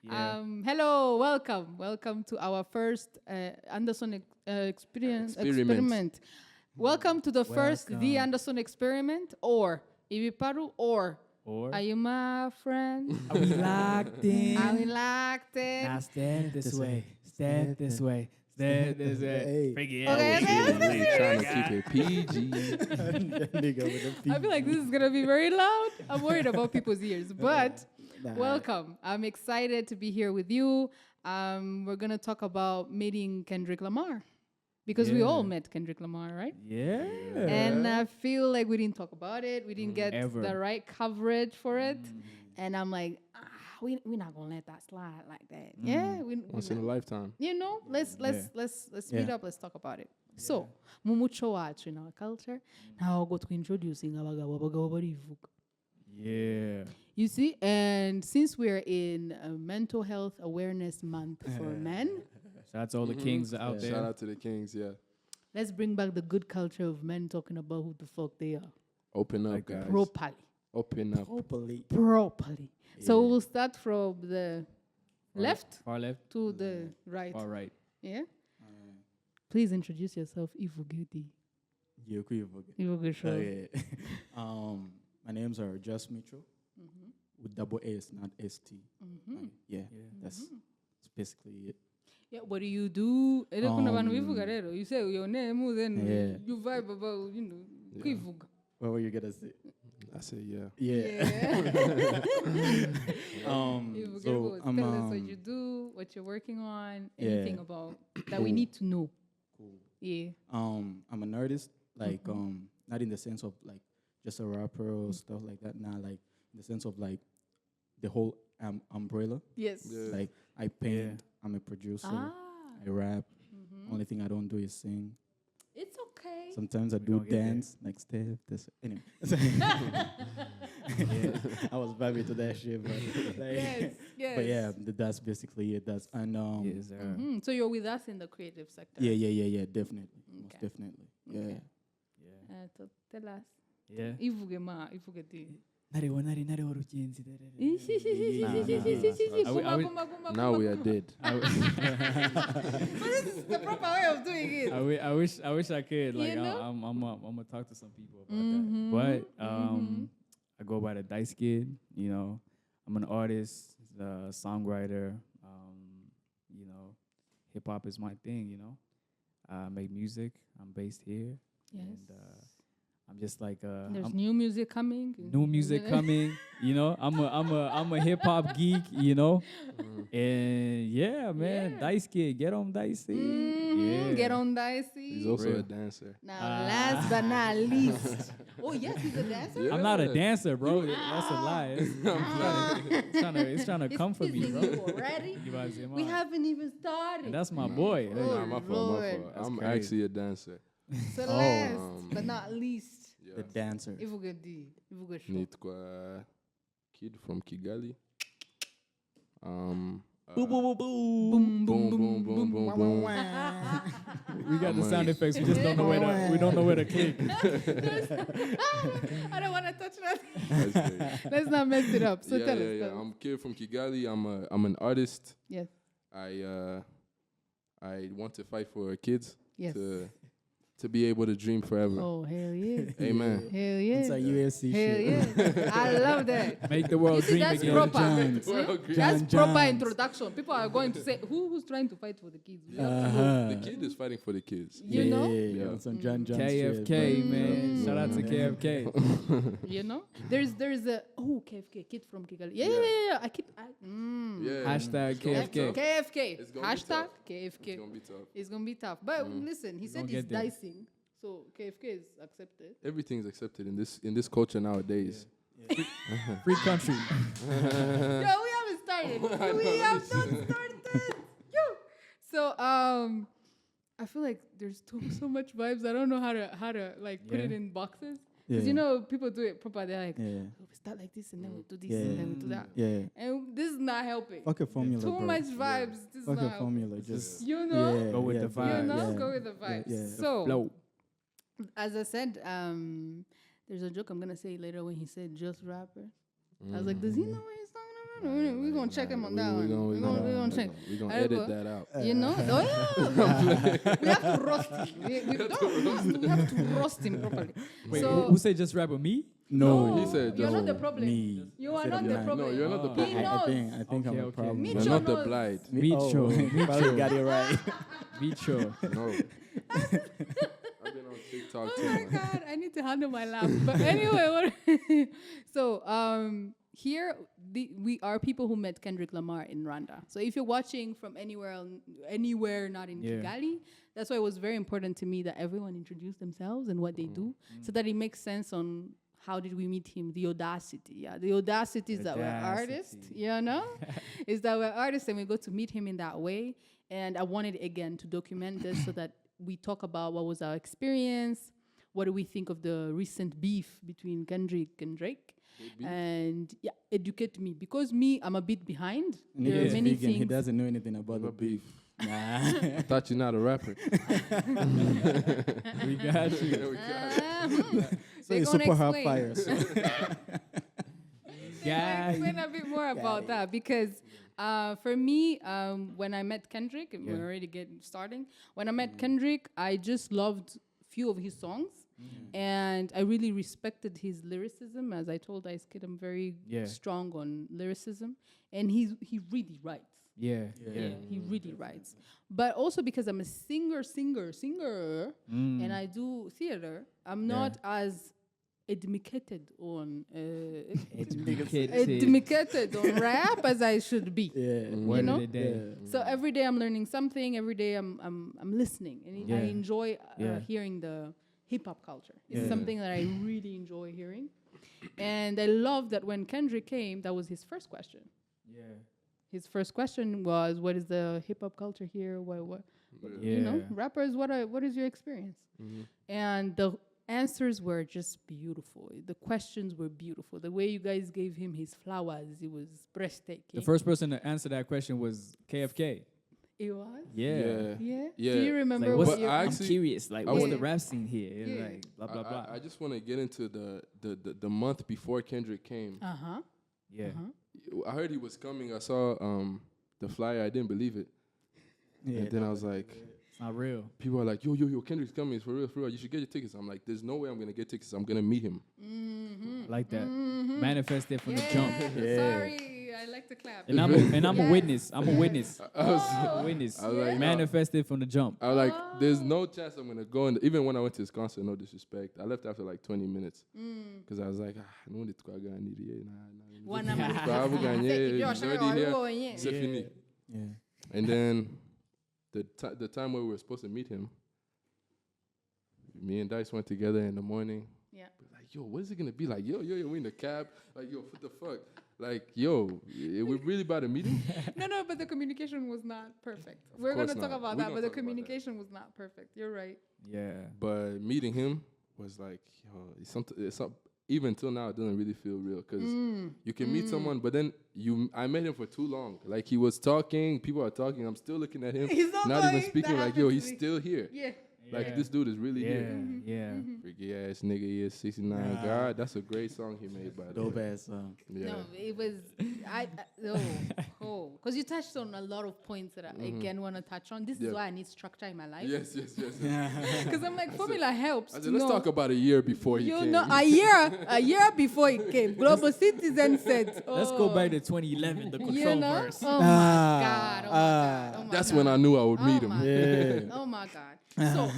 Yeah. Hello, welcome to our first Anderson experiment. Welcome to the first The Welcome. Anderson experiment, or Ibiparu, or Or are you my friend? are we locked in? Are we locked in? Now step this way. Step this way. Step this way. Hey. Forget Okay, it. okay. Trying to keep it PG. Nigga with the I feel like this is gonna be very loud. I'm worried about people's ears, but welcome. I'm excited to be here with you. We're gonna talk about meeting Kendrick Lamar because we all Yeah. met Kendrick Lamar, right? Yeah. And I feel like we didn't talk about it. We didn't get Ever. the right coverage for it. And I'm like, we're not gonna let that slide like that. Yeah, we Once in a lifetime. you know, let's speed up. Let's talk about it. So, mumucho wacu in our culture. Now go to introducing abagabo barivuga. Yeah. You see, and since we're in Mental Health Awareness Month for men, Shout out to all the kings out there. Shout out to the kings, yeah. let's bring back the good culture of men talking about who the fuck they are Open up, Like guys. properly. Open up. Hopefully. So we'll start from the left Far left. to the right. Far right. Yeah. Please introduce yourself, Ivugedi. Ivugedi. My names are Juss Mico with double S, not ST. Yeah, that's basically it. Yeah, what do you do? Um, You say your name, then Yeah. you vibe about, Kivuga. What were you gonna say? I say, yeah. Yeah. Ivuga, So I'm tell us what you do, what you're working on, anything Yeah. about that we need to know. cool. Yeah. I'm an artist, like not in the sense of like just a rapper or stuff like that. Nah, like in the sense of like the whole umbrella. Yes. Yeah. Like I paint, I'm a producer, Ah. I rap. Only thing I don't do is sing. It's okay. Sometimes I do gonna get there. dance, like step. This anyway. I was vibing to that shit, but like, Yes. Yes. but yeah, that's basically it. That's and Yes, sir. So you're with us in the creative sector. yeah, definitely, most Okay. definitely, yeah. Okay. Yeah. Tell us. Yeah. Ivuge ma, Ivugedi. Nari warugenzi. Now we are dead. This is the proper way of doing it. I wish I could. Like You know? I'm gonna talk to some people about that. But I go by the Dice Kid. You know, I'm an artist, songwriter. You know, hip hop is my thing. You know, I make music. I'm based here. Yes. And I'm just like There's I'm new music coming. new music coming. You know, I'm a hip hop geek. You know, and yeah, man, Yeah. Dice Kid, get on Dicey. Yeah. Get on Dicey. He's also Real. a dancer. Now, last but not least. Oh, yes, he's a dancer? Yeah. I'm not a dancer, bro. That's a lie. It's trying to come for me, teasing bro. you already. You guys see We mine. haven't even started. And that's my boy. Oh, Nah, my fault, my Lord. fault. That's I'm crazy. actually a dancer. So last but not least, The dancer. Ivugedi. Show. Nitwa kid from Kigali. Boom, boom, boom, boom, boom, boom. We got the I'm sound a- effects. We just don't know where to click. I don't want to touch that. That's great. Let's not mess it up. So yeah, tell yeah, us. yeah. Tell us. I'm a kid from Kigali. I'm an artist. Yes. I want to fight for kids Yes. to be able to dream forever. Oh, hell yeah. Amen. Hell yeah. It's a USC Hell shit. yeah. I love that. Make the world You see, dream that's again. proper. Jones. Well, great. That's John proper Jones. introduction. People are going to say, who's trying to fight for the kids? We have to know. The kid is fighting for the kids. You know? Yeah. Yeah. Some John Jones shit, KFK, bro. man. Shout out to KFK. You know? There's a KFK kid from Kigali. Yeah. Yeah. Yeah. Hashtag KFK. KFK. It's gonna be Hashtag tough. KFK. It's gonna be tough. It's gonna be tough. But listen, he said gonna he's get there. dicing. So KFK is accepted. Everything's accepted in this culture nowadays. Free country. Yo, we haven't started. We have not started. Yo. So I feel like there's so much vibes. I don't know how to like put it Yeah. in boxes. Because Yeah. you know people do it proper. They're like, Yeah. oh, we start like this and then we do this Yeah. and then we do that. Yeah. And this is not helping. Fuck a formula, Too bro. much vibes. This is Fuck not a helping. formula. Just You know? yeah, Go with yeah, the vibe. You know? yeah. Go with the vibes. Yeah. So Flow. as I said, there's a joke I'm gonna say later when he said just rapper. I was like, does he know what he's talking We're gonna check him on that one. We're gonna check. We're gonna I edit go, that out. You know? Oh yeah. We have to roast him. We have to roast him properly. Wait, So who said just rap with me? No, He said you're just not the problem. me. You are Instead not of the mine. problem. No, you're not the He problem. knows. I think I'm Okay, a okay. problem. Me You're too. not the knows. blind. Micho. Probably got it right. Micho. No. I've been on TikTok Oh too. my man. God, I need to handle my laugh. But anyway, so here we are people who met Kendrick Lamar in Rwanda. So if you're watching from anywhere not in Yeah. Kigali, that's why it was very important to me that everyone introduce themselves and what they do, so that it makes sense on how did we meet him. The audacity, the audacity is that we're artists, you know, is that we're artists and we go to meet him in that way. And I wanted again to document this so that we talk about what was our experience, what do we think of the recent beef between Kendrick and Drake, and educate me, because I'm a bit behind. There are many vegan. He things. doesn't know anything about the About beef. Nah. I thought you're not a rapper. We got you. Yeah, we got it. So They're it's gonna super hot explain. fire. So. Guy. Explain a bit more about that, because for me, when I met Kendrick, and we're already getting starting. When I met Kendrick, I just loved few of his songs, and I really respected his lyricism. As I told Ice Kid, I'm very strong on lyricism, and he really writes. Yeah. He really writes. But also because I'm a singer, and I do theater, I'm not as educated on educated on rap as I should be. Word know? of the day. So every day I'm learning something. Every day I'm listening, and I enjoy hearing the hip hop culture. It's something that I really enjoy hearing, and I love that when Kendrick came, that was his first question. Yeah. His first question was, "What is the hip hop culture here? What Yeah. you know, rappers? What is your experience?" And the answers were just beautiful. The questions were beautiful. The way you guys gave him his flowers, it was breathtaking. The first person to answer that question was KFK. It was. Yeah. Yeah. Yeah. Do you remember Like, what what's, your I I'm actually- curious. Like, I what's wanna- the rap scene here? It's Yeah. like blah blah blah. I just want to get into the month before Kendrick came. Yeah. I heard he was coming. I saw the flyer. I didn't believe it. And then I was like, It's not real. people are like, yo, Kendrick's coming. It's for real. You should get your tickets. I'm like, there's no way I'm going to get tickets. I'm going to meet him. Like that. Manifest it from the jump. Sorry, I like to clap. And I'm a witness. I'm a witness. I was, A witness. I was like, Manifest it from the jump. I was like, there's no chance I'm going to go. And even when I went to his concert, no disrespect, I left after like 20 minutes. Because I was like, no one C'est fini. And then the time where we were supposed to meet him, me and Dice went together in the morning. Yeah. Like, yo, what is it gonna be like? Yo, we in the cab. Like, yo, what the fuck? Like, yo, we're really about to meet him? No, but the communication was not perfect. We're course gonna talk not. about We that, gonna but the talk about that. communication was not perfect. You're right. Yeah. But meeting him was like, yo, even till now, it doesn't really feel real. Because you can meet someone, but then I met him for too long. Like, he was talking, people are talking, I'm still looking at him. He's not even going. speaking, That like, yo, happened he's to me. still here. Yeah. Like, this dude is really here. Yeah. Freaky ass nigga, he is 69. God, that's a great song he made, by the Dope way. ass song. Yeah. No, it was because you touched on a lot of points that I again want to touch on. This is why I need structure in my life. Yes. Because I'm like, formula helps. I to said, let's know. talk about a year before he You came. know, a year before it came, Global Citizen said, Let's go back to 2011, the you control know? verse. Oh my God. Oh my God. Oh my That's God. when I knew I would meet Oh him. my Yeah. God. Oh my God. So,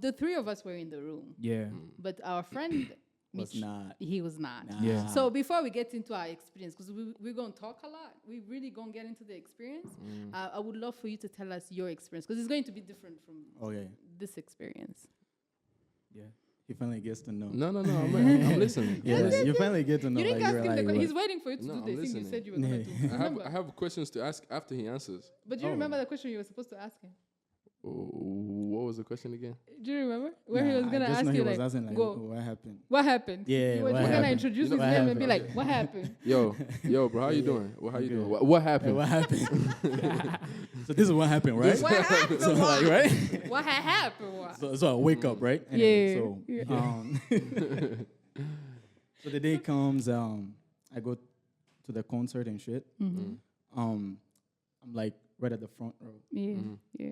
the three of us were in the room, Yeah. but our friend Was Mitch, not. he was not. Nah. Yeah. So before we get into our experience, because we're going to talk a lot, we really going to get into the experience. I would love for you to tell us your experience, because it's going to be different from Okay. this experience. Yeah. He finally gets to know. No, I'm listening. Yeah, you finally get to know. You didn't like, ask you're him the like, question. what? He's waiting for you to No, do I'm the thing you listening. said you were going to do. I Remember? have questions to ask after he answers. But do you remember the question you were supposed to ask him? What was the question again? Do you remember? Where he Nah, was going to I just ask know you, he was like, asking, like, go. what happened? What happened? Yeah, You what were going to happened? introduce You know his what name and be happened? like, what happened? Yo, bro, how you doing? How you Okay. doing? What happened? What happened? So this is what happened, right? What happened? So like, right? What had happened? What? So I wake up, right? Anyway, Yeah, So, yeah. so the day comes. I go to the concert and shit. I'm like right at the front row. Yeah, yeah.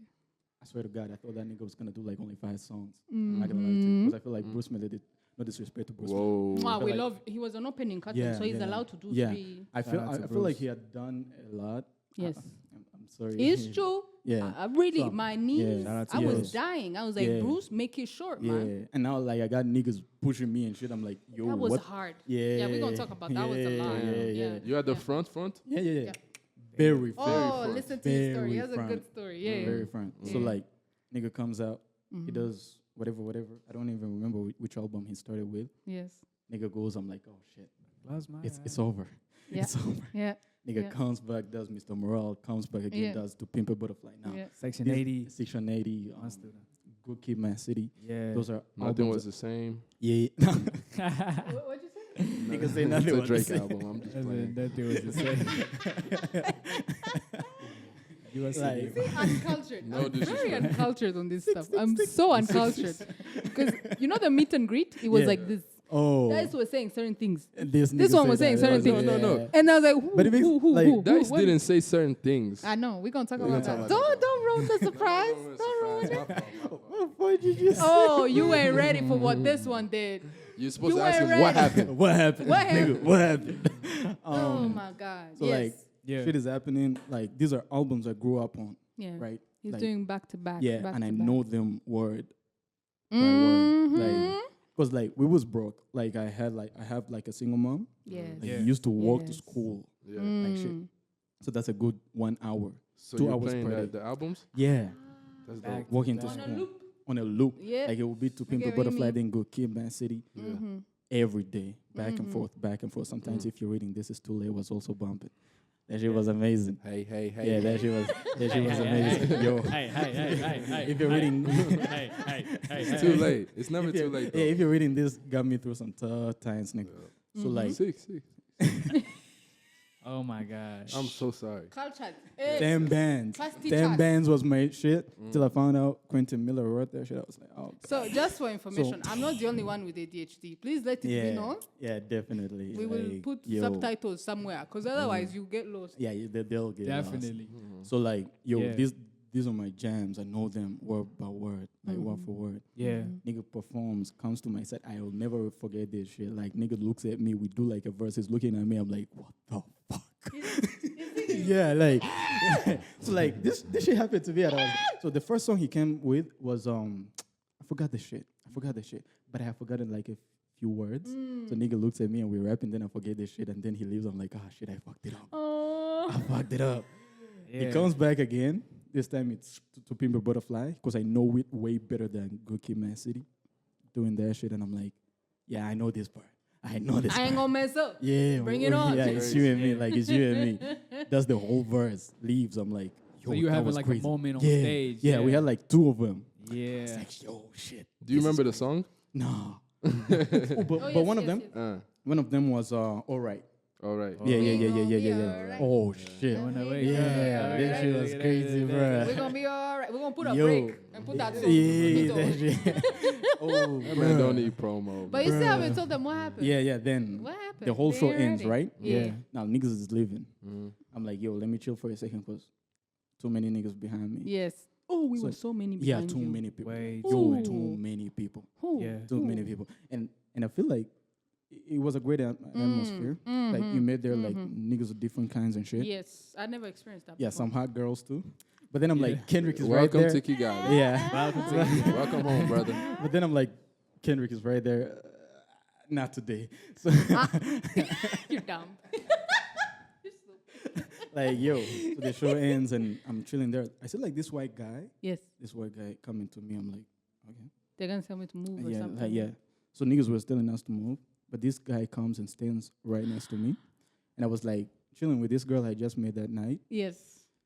I swear to God, I thought that nigga was gonna do like only 5 songs. I'm not gonna lie to you, because I feel like Bruce Miller did. No disrespect to Bruce Miller. Whoa. Wow, we like- love. He was an opening curtain, so he's allowed to do Yeah. 3. I feel Shout out to I feel like Bruce. he had done a lot. Yes. I'm sorry. It's true. Yeah. Really, So, my knees. Shout out to I was Bruce. dying. I was like, Yeah. Bruce, make it short, Yeah. man. And now like I got niggas pushing me and shit. I'm like, yo, That was what? hard. Yeah. Yeah, we're gonna talk about that. Was a lot. Yeah. You at the front? Yeah. Yeah. Very Oh, front. listen to his story. Very That's a front. good story. Yeah. Very front. So Yeah. like, nigga comes out. He does whatever. I don't even remember which album he started with. Yes. Nigga goes. I'm like, oh shit. Close my It's eyes. over. Yeah. It's over. Yeah. Nigga Yeah. comes back, does Mr. Morale, comes back again, Yeah. does To Pimp a Butterfly. Now, Yeah. Section this 80. Section 80, One student. Good Kid, Man City. Yeah. Those are Nothing albums. was the same. Yeah. What'd you say? Nigga say It's nothing a was the Drake same. album. I'm just That playing. was the same. You are Like- silly. Uncultured. No I'm very disrespect. uncultured on this stuff. I'm so uncultured. Because you know the meet and greet? It was Yeah. like this. Oh. Guys were saying certain things. This This nigga one said was saying that. certain Yeah. things. No. And I was like, who, But it makes, who, like, who, Dice what? didn't say certain things. I know. We're going to talk We're about gonna that. talk about Don't ruin the surprise. No, Don't ruin it. surprise. My fault. What did you say? Oh, you ain't ready for what this one did. You're supposed You to ask him ain't what ready. happened. What happened? What happened? Nigga, what happened? Oh, my God. So yes. like, Yeah. shit is happening. Like, these are albums I grew up on, yeah. right? He's Like, doing back to back. yeah, back and to I back. know them word by Mhm. word. Like, cause like we was broke. Like I have like a single mom. Yes. Like Yeah. we used to walk to Yes. school. Yeah. Like shit. Mm. So that's a good 1 hour. So 2 you're hours playing per day. the albums? Yeah, That's Back dope. to walking to back. On a school loop. on a loop. Yeah. Like it would be To Pimp get a what you Butterfly, mean. then Go Kid, Man City. Yeah. Mm-hmm. Every day, back and forth, back and forth. Sometimes if you're reading This Is Too Late was also bumping. That shit was amazing. Hey. Yeah, that shit was amazing. Yo, Hey. if you're reading, Hey. It's too late. It's never if too you're- late. yeah, Though. if you're reading this, got me through some tough times, nigga. So like, Six. Oh my gosh. I'm so sorry. Cultured. 10 bands. Fast 10 teachers. bands was my shit till I found out Quentin Miller wrote that shit. I was like, oh, So just for information, I'm not the only one with ADHD. Please let it be known. yeah, definitely. We will like, put yo, subtitles somewhere, because otherwise you get lost. Yeah, they'll get lost. Definitely. So like, yo, Yeah. these are my jams. I know them word by word, like word for word. Yeah. Nigga performs, comes to my set. I will never forget this shit. Like nigga looks at me, we do like a verse. He's looking at me. I'm like, what the fuck? Yeah, like so like this shit happened to me. And I was, so the first song he came with was I forgot the shit, but I have forgotten like a few words. So nigga looks at me and we're rapping. Then I forget this shit, and then he leaves. I'm like, ah shit, I fucked it up. Oh. I fucked it up. Yeah. He comes back again. This time it's to Pimp a Butterfly because I know it way better than Good Kid, Man City. Doing that shit, and I'm like, yeah, I know this part. I know this I ain't part. gonna mess up. Yeah, Bring it on. Yeah, it's you and me. Like it's you and me. That's the whole verse. Leaves. I'm like, yo, So you that having was like crazy. a moment on yeah. stage. Yeah, we had like 2 of them. Yeah. It's like, yo, shit. Do you remember the song? No. Oh, but Oh, one of them, yes. one of them was all right. All right. Yeah. Alright. Oh shit. On the way. Yeah, that shit was crazy, We're bro. gonna be alright. We're gonna put a Yo. break and put that song. Yeah, Beat that on. shit. Oh, That man don't need promo. But you still haven't told them what happened. yeah. Then What happened? the whole They show ain't ends, ready. right? Yeah. Now niggas is leaving. Mhm. I'm like, yo, let me chill for a second because too many niggas behind me. Yes. Oh, we So- were so many Yeah, behind too you. many people. Way Yo, too too many. many people. Who? Yeah. Too many people. And I feel like it was a great atmosphere. Like you met there like niggas of different kinds and shit. Yes, I never experienced that. Yeah, before. some hot girls too. But then I'm like, Kendrick is Welcome right to there. Kigali. Yeah. Welcome to Welcome home, brother. But then I'm like, Kendrick is right there. Not today. So You're dumb. like, yo, so the show ends and I'm chilling there. I see like this white guy Yes, coming to me. I'm like, okay. they're gonna tell me to move or Yeah, something. like, yeah. So niggas were telling us to move, but this guy comes and stands right next to me. And I was like chilling with this girl I just met that night. Yes.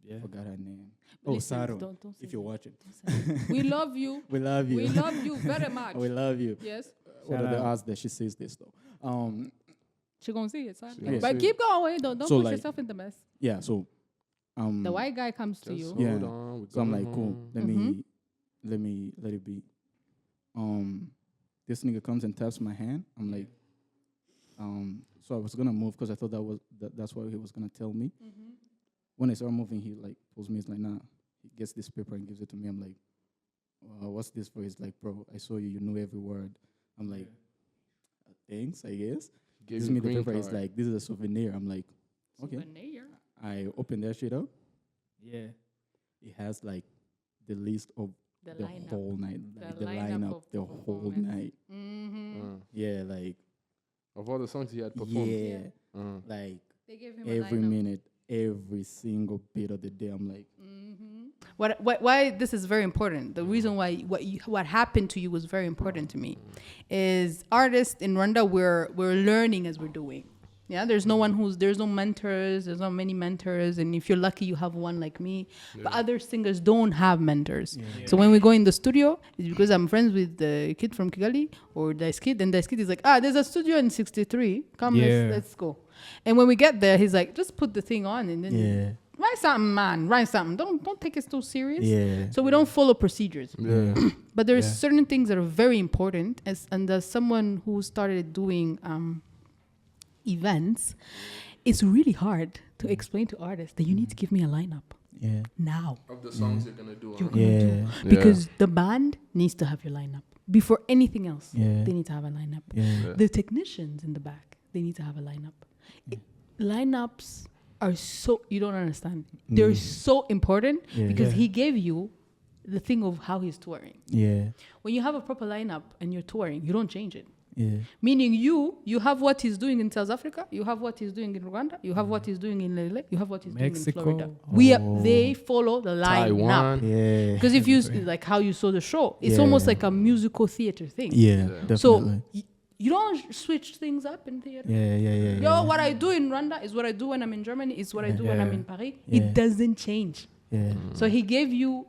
Yeah. Forgot her name. Listen, Saro. don't say If you're that. watching. Don't say that. We love you. We love you. We love you very much. We love you. Yes. What Shout are the out. odds that she says this though? She gonna see it, son. She gonna But see keep going. Don't So, push like, yourself in the mess. Yeah, so The white guy comes to Just you. hold Yeah. on. We're so I'm going like, cool. home. Let it be. This nigga comes and taps my hand. I'm like, So I was gonna move because I thought that's what he was gonna tell me. When I started moving, he like tells me, it's like, nah. He gets this paper and gives it to me. I'm like, what's this for? He's like, bro, I saw you. You knew every word. I'm like, thanks, I guess. Gives me the paper. He's like, this is a souvenir. I'm like, okay. Souvenir. I opened that shit up. Yeah. It has like the list of the whole night, like the lineup, the whole night. Yeah, like of all the songs he had performed. Yeah, like they gave him every minute, every single bit of the day. I'm like, why this is very important. The reason why what happened to you was very important to me, is artists in Rwanda we're learning as we're doing. Yeah, there's no mentors, there's not many mentors, and if you're lucky, you have one like me. Yeah. But other singers don't have mentors. Yeah. So when we go in the studio, it's because I'm friends with the kid from Kigali or Dice Kid, and Dice Kid is like, there's a studio in 63. Come, let's go. And when we get there, he's like, just put the thing on and then write something, man. Write something. Don't take it so serious. Yeah. So we don't follow procedures. Yeah. But there's certain things that are very important. And as someone who started doing events, it's really hard to explain to artists that you need to give me a lineup now of the songs you're gonna do. Because the band needs to have your lineup before anything else. They need to have a lineup. The technicians in the back, they need to have a lineup. Lineups are so, you don't understand, they're so important because he gave you the thing of how he's touring. When you have a proper lineup and you're touring, you don't change it. Meaning you have what he's doing in South Africa, you have what he's doing in Rwanda, you have what he's doing in Lele, you have what he's Mexico. doing in Florida. They follow the lineup. Because if you like how you saw the show, it's almost like a musical theater thing. Definitely. So you don't switch things up in theater. What I do in Rwanda is what I do when I'm in Germany, is what I do when I'm in Paris. It doesn't change. So he gave you,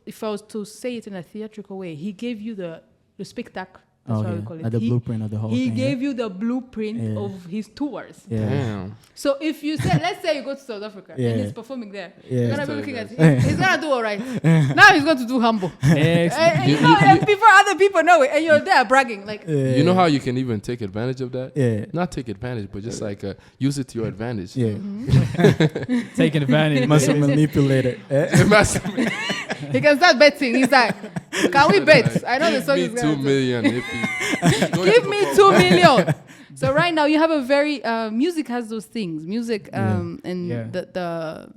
if I was to say it in a theatrical way, he gave you the spectacle. That's what we call it. The blueprint of the whole thing. He gave you the blueprint of his tours. Damn. So if you say, let's say you go to South Africa and he's performing there, you're gonna be looking at him. He's gonna do all right. Now he's going to do humble. And before other people know it, and you're there bragging like. You know how you can even take advantage of that? Not take advantage, but just like use it to your advantage. Taking advantage. Must manipulate it. He can start betting. He's like, can we bet? I know the song is going to 2 million. Give me 2 million. So right now you have a very music has those things. Music and the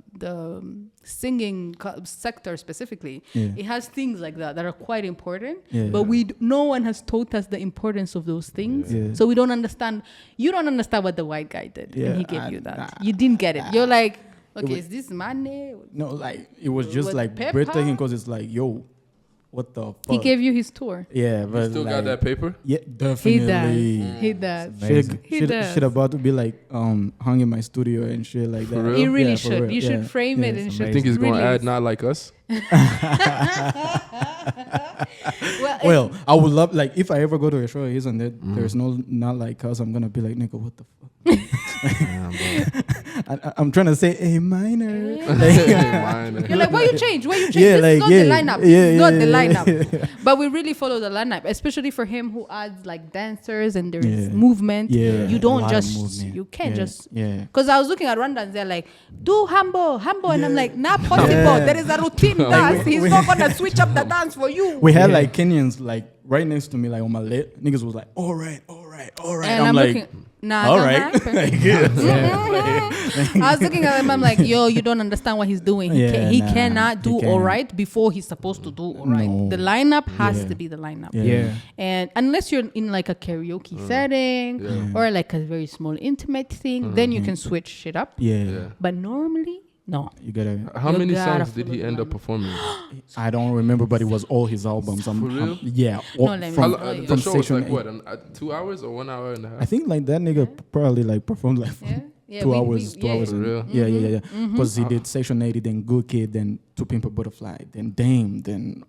singing sector specifically, it has things like that are quite important. But no one has taught us the importance of those things. So we don't understand. You don't understand what the white guy did, and he gave you that. You didn't get it. You're like, okay, is this money? No, like it was just like breathtaking because it's like, yo, what the fuck? He gave you his tour. Yeah, but you still got that paper? Yeah, definitely. He does. Shit about to be like hung in my studio and shit like that. For real? He really should. You should frame it and shit. You think he's gonna add not like us? Well, I would love, like, if I ever go to a show, isn't it? There's no not like us. I'm gonna be like, nigga, what the fuck? I'm trying to say A minor. You're like, why you change? Why you change? This is not the lineup. This is not the lineup. But we really follow the lineup, especially for him who adds like dancers and there's movement. You don't just, you can't just. Because I was looking at Rwanda and they're like, do humble, and I'm like, not possible. There is a routine dance. He's not gonna switch up the dance for you. We had like Kenyans like right next to me, like on my left. Niggas was like, all right. And I'm like, nah, all right. I was looking at him. I'm like, yo, you don't understand what he's doing. He cannot do all right before he's supposed to do all right. The lineup has to be the lineup. And unless you're in like a karaoke setting or like a very small intimate thing, then you can switch shit up. But normally, no. You gotta. How many songs did he end up performing? I don't remember, but it was all his albums. For real? From the show was like what? 2 hours or 1 hour and a half? I think like that nigga probably like performed like 2 hours. 2 hours. For real? Yeah. Because he did Section 80, then Good Kid, then To Pimp a Butterfly, then Dame, then.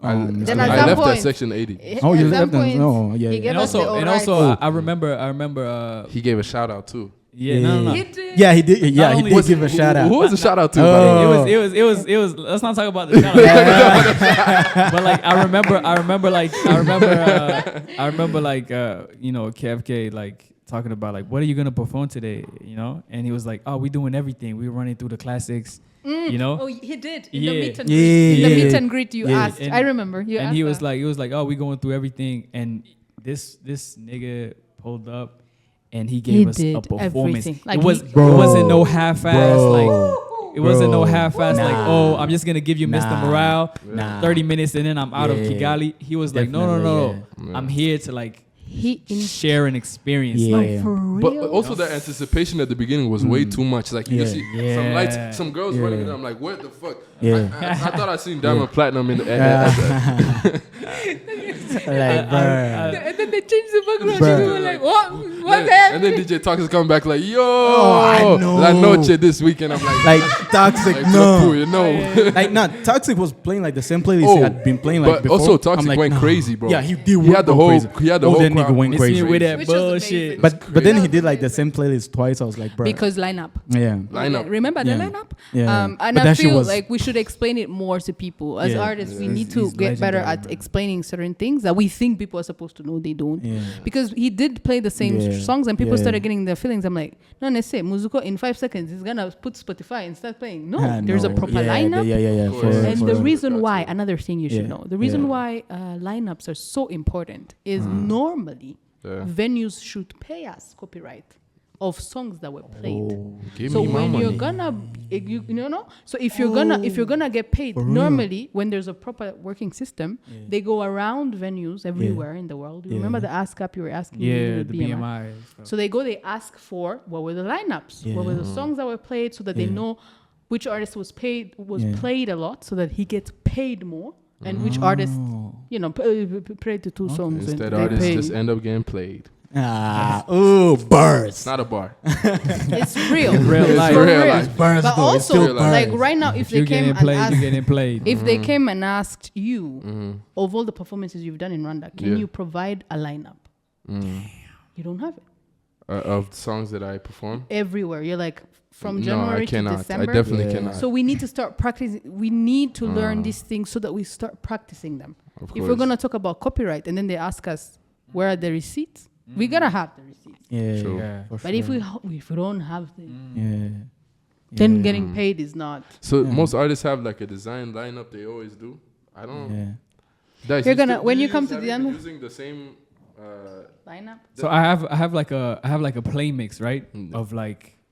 I left at Section 80. Oh, you left them? No, And also, I remember. He gave a shout out too. No. He did. Yeah, he did give a shout out. Who was the shout out to? It was. Let's not talk about the shout out. But like, I remember KFK like talking about like, what are you gonna perform today? You know, and he was like, oh, we doing everything. We running through the classics. You know? Oh, he did. Yeah. In the meet and greet. Yeah. In the meet and greet, you asked. And- I remember. You and asked he was that. like, oh, we going through everything. And this nigga pulled up and he gave us did a performance. everything. Like It Bro. wasn't no half-ass like. It wasn't no Bro. half-ass like, Nah. oh, I'm just gonna give you Mr. Nah. Morale, Nah. 30 minutes and then I'm out of Yeah. Kigali. He was like, no. Definitely, yeah. I'm here to like He share an experience. Yeah. Like, for But real. also the anticipation at the beginning was way too much. Like you just see some Yeah. lights, some girls running, and I'm like, what the fuck? Yeah. I thought I seen Diamond Platinum in the. Like, bruh. And then they changed the background. Bruh. And we were like, what? What's and happening? then DJ Talk is coming back like, yo, I know. La Noche this weekend. I'm like, Like Toxic, like, no. you know. Like, nah, Toxic was playing like the same playlist Oh, he had been playing like but before. also I'm Toxic like, went nah. crazy, bro. Yeah, he did. He had the go whole, crazy. he had the Oh, whole that nigga crowd. went miss me crazy. with that Which was bullshit. amazing. But then he That did was like the amazing. same playlist twice. I was like, bro. Because lineup. Yeah. Lineup. Remember the Yeah. lineup? Yeah. And But I that shit feel was- like we should explain it more to people. As Yeah. artists, we Yeah. need to He's get better legendary, at man. explaining certain things that we think people are supposed to know, they don't. Yeah. Because he did play the same Yeah. songs and people Yeah. started getting their feelings. I'm like, no, let's say Muzuko in 5 seconds he's gonna put Spotify and start playing. No, Ah, there's a no. proper Yeah, lineup. Yeah. Of For, course. And for the sure. reason why, That's it. another thing you should Yeah. know, the reason Yeah. why lineups are so important is normally Yeah. venues should pay us copyright of songs that were played. Oh. Give So me my when you're money. gonna, you know, so if you're gonna get paid, For real? normally when there's a proper working system, they go around venues everywhere in the world. You Yeah. remember the ask up you were asking? me yeah, with the BMI. stuff. So they go, they ask for what were the lineups, what were the songs that were played, so that they Yeah. know which artist was Yeah. played a lot, so that he gets paid more, and which artist, Oh. played the two songs. and Instead, they artists pay. just end up getting played. Ah, ooh, bars. It's not a bar. It's real. Real It's life. for Real real. life. Bars But though. It's also, still Real life. like bars. right now, if If they you're came getting and played, asked, you're getting played. if they came and asked you, Mm-hmm. of all the performances you've done in Rwanda, can Yeah. you provide a lineup? You don't have it. Of songs that I perform? Everywhere. You're like, from No, January I cannot. to December. I definitely Yeah. cannot. So we need to start practicing. We need to learn these things so that we start practicing them. Of If we're course. going to talk about copyright and then they ask us, where are the receipts? We got to have the receipts. Yeah, True. Yeah. for But if sure. if we don't have them, Yeah. then Yeah. getting paid is not. So Yeah. most artists have like a design lineup they always do. I don't. Yeah. Guys, You're you gonna- still- when do you come use- to have the you been end- using the same. Lineup? So I have like a play mix, right? Mm.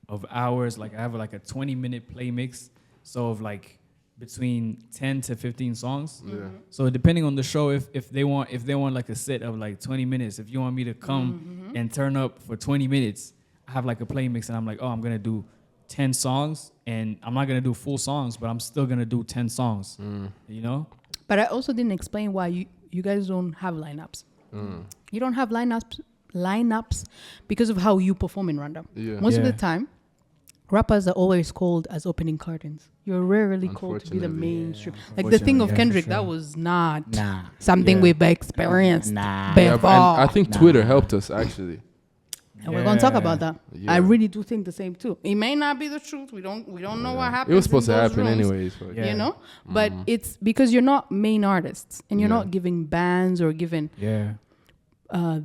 Of hours. Like I have like a 20-minute play mix. So of like between 10 to 15 songs. Yeah. So depending on the show, if they want like a set of like 20 minutes, if you want me to come and turn up for 20 minutes, I have like a play mix and I'm like, oh, I'm gonna do 10 songs and I'm not gonna do full songs, but I'm still gonna do 10 songs. You know? But I also didn't explain why you guys don't have lineups. You don't have lineups because of how you perform in Rwanda. Yeah. Most of the Yeah. time, rappers are always called as opening curtains. You're rarely called to be the Unfortunately. mainstream. Like the thing Unfortunately, of yeah, for Kendrick, sure. that was not Nah. something Yeah. we've experienced. Nah. Before. Yeah, but- and I think Twitter helped us actually. And we're gonna talk Yeah. about that. Yeah. I really do think the same too. It may not be the truth. We don't know what happened. It was supposed to happen anyways. But Yeah. You know, but it's because you're not main artists and you're Yeah. not giving bands or giving Yeah.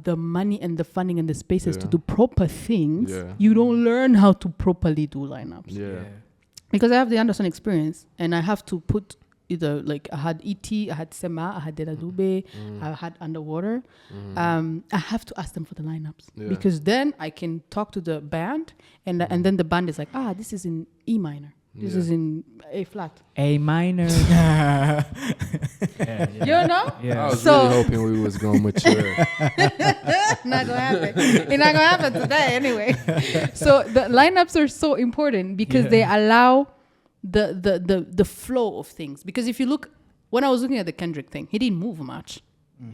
the money and the funding and the spaces to Yeah. do proper things. Yeah. You don't learn how to properly do lineups. Yeah. Because I have the Anderson experience and I have to put either like I had ET, I had Sema, I had Dela Dube, I had Underwater. I have to ask them for the lineups Yeah. because then I can talk to the band and then the band is like, this is in E minor. This Yeah. is in A flat. A minor. yeah, yeah. You know? I Yeah. was So- really hoping we was going mature. Not gonna happen. It's not gonna happen today anyway. So the lineups are so important because they allow the flow of things. Because if you look, when I was looking at the Kendrick thing, he didn't move much.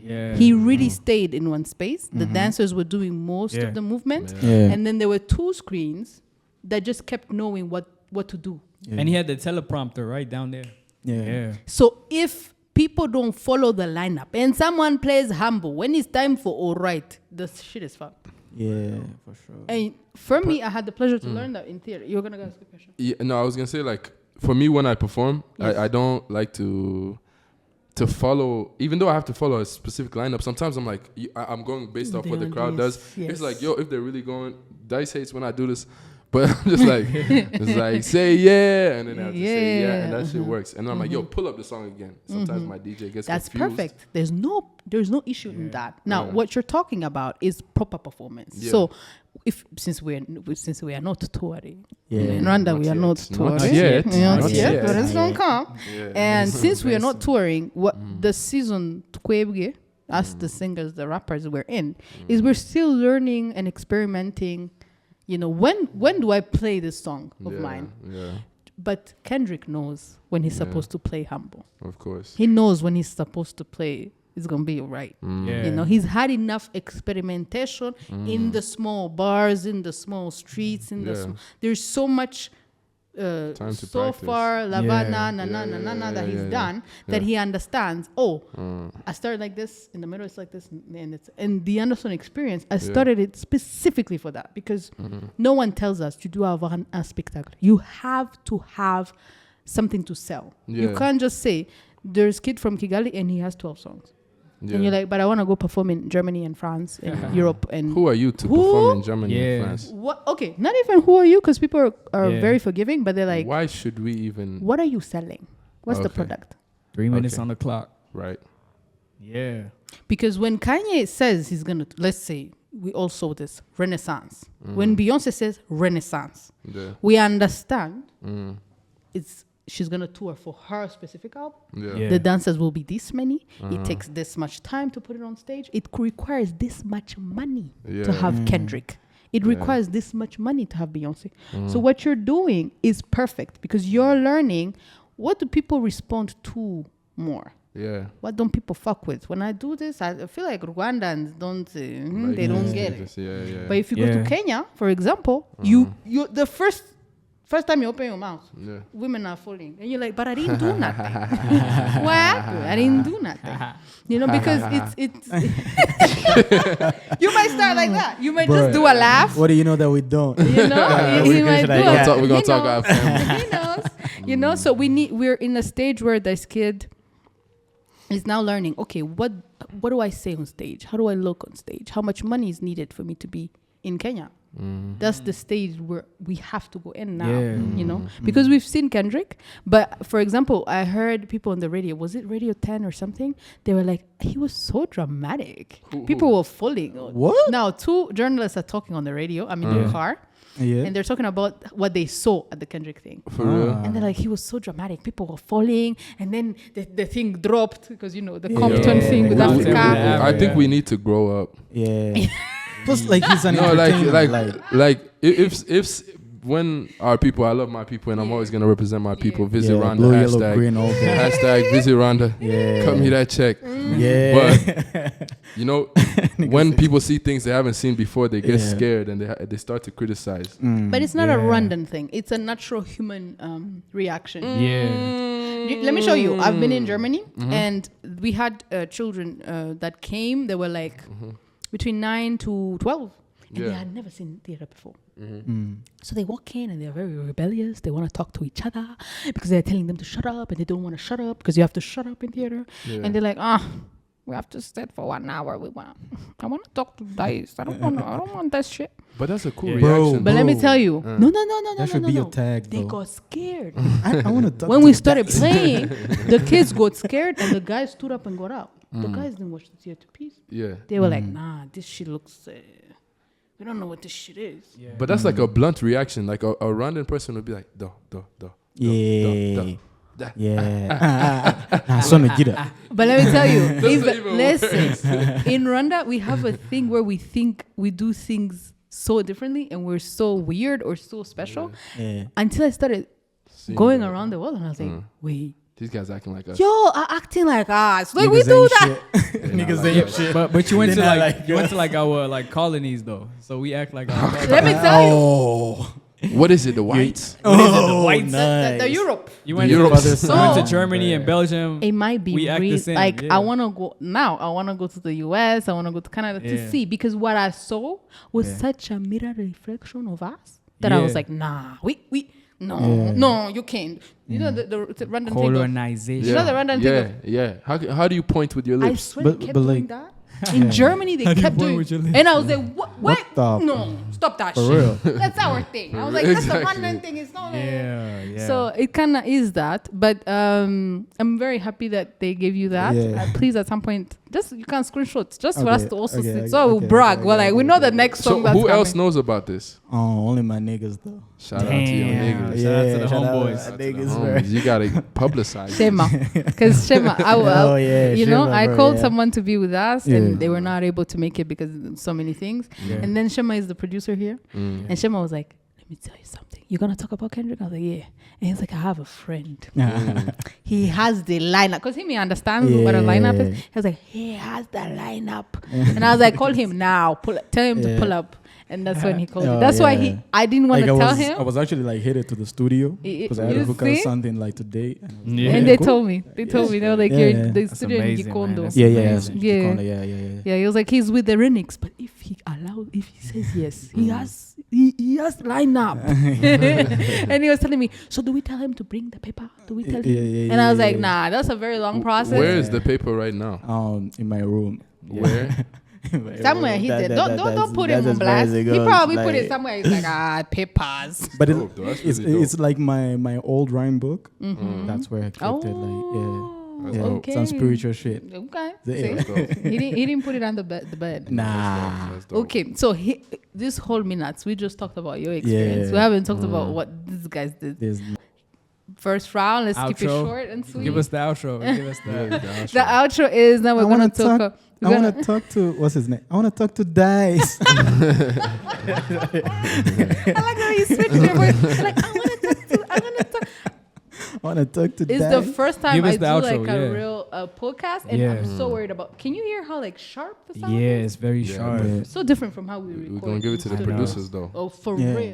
Yeah. He really stayed in one space. The dancers were doing most Yeah. of the movement, Yeah. and then there were two screens that just kept knowing what to do. And he had the teleprompter right down there. Yeah. Yeah. So if people don't follow the lineup and someone plays humble when it's time for all right, the shit is fucked. Yeah, for sure. And for me, I had the pleasure to learn that in theater. You're gonna ask a question. Yeah, no, I was gonna say like for me when I perform, Yes. I don't like to to follow, even though I have to follow a specific lineup, sometimes I'm like, I'm going based off what the crowd does. It's like, yo, if they're really going, Dice hates when I do this, but I'm just like, it's like, say yeah, and then I have to say yeah, and that shit works. And then I'm like, yo, pull up the song again. Sometimes my DJ gets That's confused. perfect. There's no issue in that. Now, what you're talking about is proper performance. So, since we are not touring, in Rwanda we are not touring. Not yet. Not Not yet, yet. but it's gonna come. And since we are not Soon. touring, what the season twebwe, us the singers, the rappers we're in, is we're still learning and experimenting. You know, when do I play this song of mine? Yeah, But Kendrick knows when he's supposed to play Humble. of course. He knows when he's supposed to play it's gonna be right. Yeah. You know, he's had enough experimentation in the small bars, in the small streets, in the there's so much Time to so practice. far that he's done that he understands. I started like this, in the middle it's like this, and it's and the Anderson experience. I started it specifically for that because no one tells us to do a spectacle. You have to have something to sell. You can't just say there's kid from Kigali and he has 12 songs. And you're like, but I want to go perform in Germany and France and Europe. And who are you to perform in Germany and France? What? Okay, not even who are you, because people are very forgiving, but they're like, why should we even? What are you selling? What's the product? 3 minutes on the clock. Right. Yeah. Because when Kanye says he's going to, let's say, we all saw this, Renaissance. When Beyonce says Renaissance, we understand she's going to tour for her specific album. The dancers will be this many. It takes this much time to put it on stage. It requires this much money to have Kendrick. It requires this much money to have Beyonce. So what you're doing is perfect because you're learning what do people respond to more. What don't people fuck with? When I do this, I feel like Rwandans don't, they don't get it. But if you go to Kenya, for example, you the first time you open your mouth, women are falling. And you're like, but I didn't do nothing. What happened? I didn't do nothing. You know, because it's you might start like that. You might just do a laugh. What do you know that we don't? You know, you might do We're going to talk about family. He knows. You know, so we're in a stage where this kid is now learning, okay, what do I say on stage? How do I look on stage? How much money is needed for me to be in Kenya? That's the stage where we have to go in now, you know, because we've seen Kendrick. But for example, I heard people on the radio, was it Radio 10 or something? They were like, he was so dramatic. People were falling. What? Now, 2 journalists are talking on the radio, I'm in the car, and they're talking about what they saw at the Kendrick thing. For real? And they're like, he was so dramatic. People were falling, and then the thing dropped because, you know, the Compton thing with Africa. I think we need to grow up. Plus, like he's an No, like if when our people, I love my people, and I'm always gonna represent my people. Visit Rwanda, blue, hashtag, yellow, green, all that. hashtag visit Rwanda. Cut me that check. But you know, when people see things they haven't seen before, they get scared and they start to criticize. But it's not a random thing. It's a natural human reaction. Let me show you. I've been in Germany, and we had children that came. They were like between 9 to 12, and they had never seen theater before. So they walk in and they're very rebellious. They want to talk to each other because they're telling them to shut up, and they don't want to shut up because you have to shut up in theater. And they're like, we have to sit for 1 hour. I want to talk to Dice. I don't want that shit. But that's a cool Bro, reaction. But let me tell you, no. That should be your tag, They though. got scared. I want to talk When to we the started guys. playing, the kids got scared and the guys stood up and got out. The guys didn't watch the theater piece. They were like, nah, this shit looks, we don't know what this shit is. But that's like a blunt reaction. Like a random person would be like, duh. But let me tell you, even listen, in Rwanda, we have a thing where we think we do things so differently and we're so weird or so special until I started going around the world and I was like, wait. These guys acting like us. Yo, acting like us. Like, Niggas we do ain't that. shit. Niggas ain't shit. But you went They're to not like like you went us. to like our like colonies though, so we act like our Let me tell you. Oh, What is it, the whites? whites? The Europe. You went Europe. to So- Germany and Belgium. It might be We act the same, like yeah. I want to go now. I want to go to the US. I want to go to Canada to see because what I saw was such a mirror reflection of us that I was like, nah, we No, you can't. You know the random thing. Colonization. You know the random thing. Yeah. How do you point with your I lips? swear they kept doing that. In Germany, they kept doing it. And I was like, what? Wait, no, stop that For shit. real? That's our thing. I was like, that's a random thing. It's not like... Yeah. So it kind of is that. But I'm very happy that they gave you that. Yeah. Please, at some point, just you can screenshot just for us to also see. So we'll brag. We're like, we know the next song So that's who coming. else knows about this? Oh, only my niggas though. Shout out to your niggas. Shout out to the shout out homeboys. to Shout out to the niggas, homies. You gotta publicize. Shema. Because Shema, Oh, yeah, you know, Shema, I bro, called yeah. someone to be with us Yeah. and they were not able to make it because of so many things. Yeah. And then Shema is the producer here. And Shema was like, let me tell you something. You're going to talk about Kendrick? I was like, yeah. And he's like, I have a friend. He has the lineup. Because he may understand what a lineup is. He was like, he has the lineup. And I was like, call him now. Tell him to pull up. And that's when he called me. That's why I didn't want to tell him. I was actually like headed to the studio because I had to You hook up see? something like today. And they told me. They told me. They were like, Yeah, you're yeah. the That's studio in amazing, man. Gikondo. That's Yeah. amazing. Yeah, he was like, he's with the Renix, but if he says yes, he has lineup. And he was telling me, so do we tell him to bring the paper? Do we tell him? And I was like, nah, that's a very long process. Where is the paper right now? In my room. Where? Somewhere he did. Don't put him on blast. He probably put it somewhere. He's like, papers. But Dope, though. That's really dope. it's like my old rhyme book. That's where I kept it. Like, yeah, okay. some spiritual shit. Okay. Yeah. See? He didn't put it on the bed. Nah. That's dope. Okay, so this whole minutes, we just talked about your experience. Yeah. We haven't talked about what these guys did. There's First round, let's keep it Outro. short and sweet. Give us the outro. Give us the. The outro is now we're I going wanna to talk. talk- I want to talk to what's his name? I want to talk to Dice. I like how you switched your voice. Like, I want to talk. I want to talk to It's Dice. the first time Give us I the do outro, like a yeah. real podcast, and Yeah. I'm so worried about. Can you hear how like sharp the sound Yeah, is? it's very Yeah, sharp. Yeah. So different from how we We're record. gonna give it to the in studio. producers though. Oh, for Yeah. real.